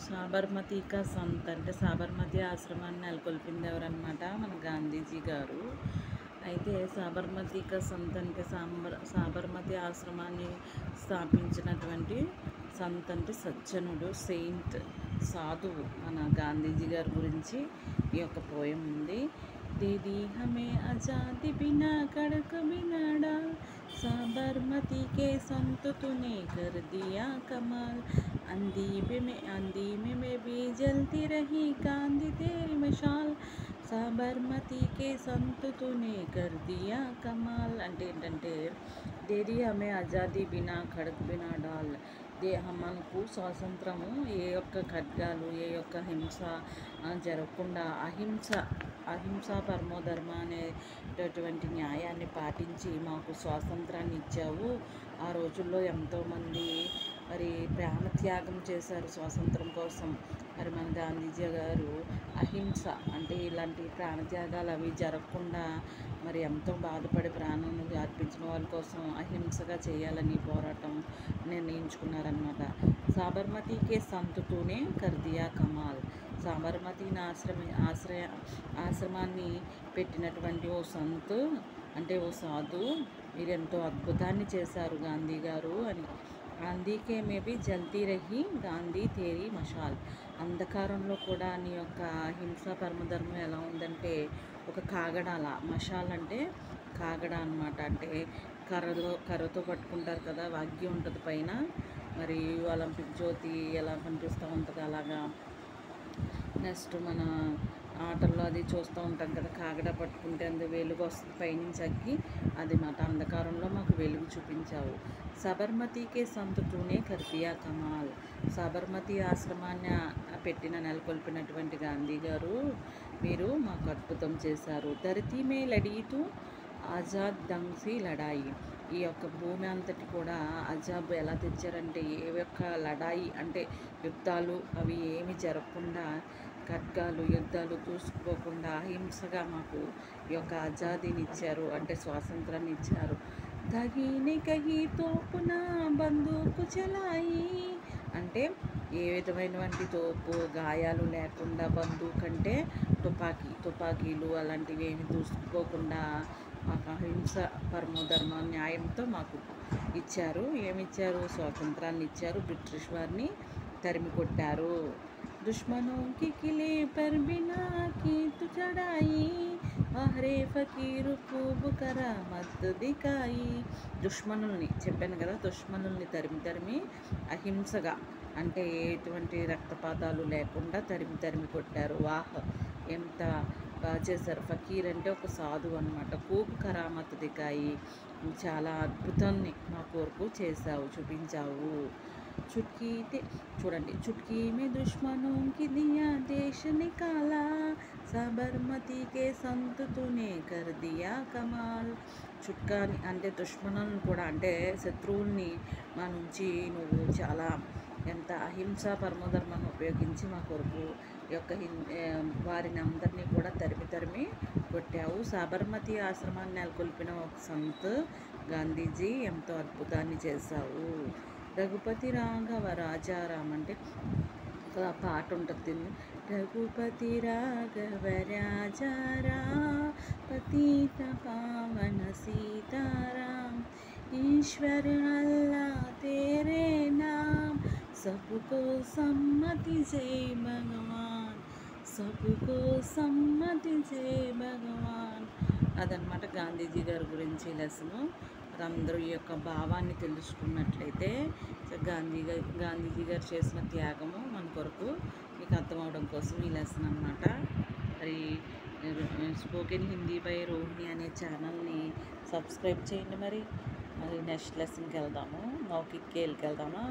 సాబర్మతి కా సంత్ అంటే సాబర్మతి ఆశ్రమాన్ని నెలకొల్పింది ఎవరన్నమాట, మన గాంధీజీ గారు. అయితే సాబర్మతి కా సంత్ అంటే సాబర్మతి ఆశ్రమాన్ని స్థాపించినటువంటి సంత్ అంటే సజ్జనుడు, సెయింట్, సాధువు. మన గాంధీజీ గారి గురించి ఈ యొక్క పోయం ఉంది. दीदी हमें आज़ादी बिना कड़क बिना डाल, साबरमती के संत तूने कर दिया कमाल, अंधी में भी जलती रही गांधी तेरी मशाल, साबरमती के संत तूने कर दिया कमाल. అంటే ఏంటంటే దేదీ హమే ఆజాదీ బినా ఖడ్గ్ బినా డాల్, మనకు స్వాతంత్రము ఏ యొక్క ఖడ్గాలు ఏ యొక్క హింస జరగకుండా అహింసా పరమోధర్మ అనేటటువంటి న్యాయాన్ని పాటించి మాకు స్వాతంత్రాన్ని ఇచ్చావు. ఆ రోజుల్లో ఎంతోమంది మరి ప్రాణత్యాగం చేశారు స్వాతంత్రం కోసం. మరి మన గాంధీజీ గారు అహింస అంటే ఇలాంటి ప్రాణత్యాగాలు అవి జరగకుండా మరి ఎంతో బాధపడి ప్రాణాన్ని అర్పించిన వాళ్ళ కోసం అహింసగా చేయాలని పోరాటం నిర్ణయించుకున్నారన్నమాట. సాబర్మతికే సంతుతూనే కర్దియా కమాల్, సాబర్మతిని ఆశ్రమాన్ని పెట్టినటువంటి ఓ సంత్ అంటే ఓ సాధు, మీరు ఎంతో అద్భుతాన్ని చేశారు గాంధీ గారు అని. గాంధీకే మేబీ జల్తీ రహి గాంధీ తేరీ మషాల్, అంధకారంలో కూడా నీ యొక్క హింసా పరమధర్మం ఎలా ఉందంటే ఒక కాగడాల, మషాల్ అంటే కాగడ అనమాట. అంటే కర్రతో పట్టుకుంటారు కదా, వాగ్యం ఉంటుంది పైన, మరి ఒలింపిక్ జ్యోతి ఎలా కనిపిస్తూ ఉంటుంది అలాగా. నెక్స్ట్ మన ఆటల్లో అది చూస్తూ ఉంటాం కదా, కాగడ పట్టుకుంటే అందు వెలుగు వస్తుంది పైనుంచి అగ్గి, అది మాట అంధకారంలో మాకు వెలుగు చూపించావు. సబర్మతికే సంతుతూనే కర్దియా కమాల్, సబర్మతి ఆశ్రమాన్ని నెలకొల్పినటువంటి గాంధీ గారు మీరు మాకు అద్భుతం చేశారు. ధరతీ మే లడీతూ ఆజాద్ దంగ్సీ లడాయి, ఈ యొక్క భూమి అంతటి కూడా అజాబ్ ఎలా తెచ్చారంటే ఏ యొక్క లడాయి అంటే యుద్ధాలు అవి ఏమి జరగకుండా, ఖడ్గాలు యుద్ధాలు చూసుకోకుండా అహింసగా మాకు ఈ యొక్క ఆజాదీని ఇచ్చారు, అంటే స్వాతంత్రాన్ని ఇచ్చారు. దగీని కహీ తోపున బందూకు చలాయి, అంటే ఏ విధమైనటువంటి తోపు గాయాలు లేకుండా, బందూక్ అంటే తుపాకీలు అలాంటివి ఏమి దూసుకోకుండా మాకు అహింస పరమోధర్మ న్యాయంతో మాకు ఇచ్చారు. ఏమిచ్చారు? స్వాతంత్రాన్ని ఇచ్చారు. బ్రిటిష్ వారిని తరిమి కొట్టారు. దుష్మనోं के किले पर बिना की तू चढ़ाई, हरे फकीर खूब करामत दिखाई. దుష్మనుల్ని చెప్పాను కదా, దుష్మనుల్ని తరిమి అహింసగా అంటే ఎటువంటి రక్తపాతాలు లేకుండా తరిమి కొట్టారు. వాహ్, ఎంత బాగా చేశారు. ఫకీర్ అంటే ఒక సాధువు అనమాట. ఖూబ్ కరామత్ దికాయి, చాలా అద్భుతాన్ని మా కొరకు చేశావు, చూపించావు. చూడండి, చుట్కీ మే దుష్మనోं की दिया देश निकाला, साबरमती के संत तूने कर दिया कमाल. చుట్కాని అంటే దుష్మనులను కూడా అంటే శత్రువుల్ని మా నుంచి నువ్వు చాలా ఎంత అహింసా పరమధర్మాన్ని ఉపయోగించి మా కొరకు యొక్క వారిని అందరినీ కూడా తరిమి కొట్టావు. సాబర్మతి ఆశ్రమాన్ని నెలకొల్పిన ఒక సంత్ గాంధీజీ ఎంతో అద్భుతాన్ని చేశావు. రఘుపతి రాఘవ రాజారాం అంటే ఒక పాట ఉంటుంది. రఘుపతి రాఘవ రాజారా పతిత పావన సీతారాం, ఈశ్వర్ అల్లా తేరే నాम, सबको सम्मति से भगवान, सबको सम्मति से भगवान. అదనమాట గాంధీజీ గారి గురించి లెసను. అందరూ ఈ యొక్క భావాన్ని తెలుసుకున్నట్లయితే గాంధీజీ గారు చేసిన త్యాగము మన కొరకు మీకు అర్థమవడం కోసం ఈ లెసన్ అనమాట. మరి స్పోకెన్ హిందీ బై రోహిణి అనే ఛానల్ని సబ్స్క్రైబ్ చేయండి. మరి నెక్స్ట్ లెసన్కి వెళ్దాము, మౌఖిక్ వెళ్దామా.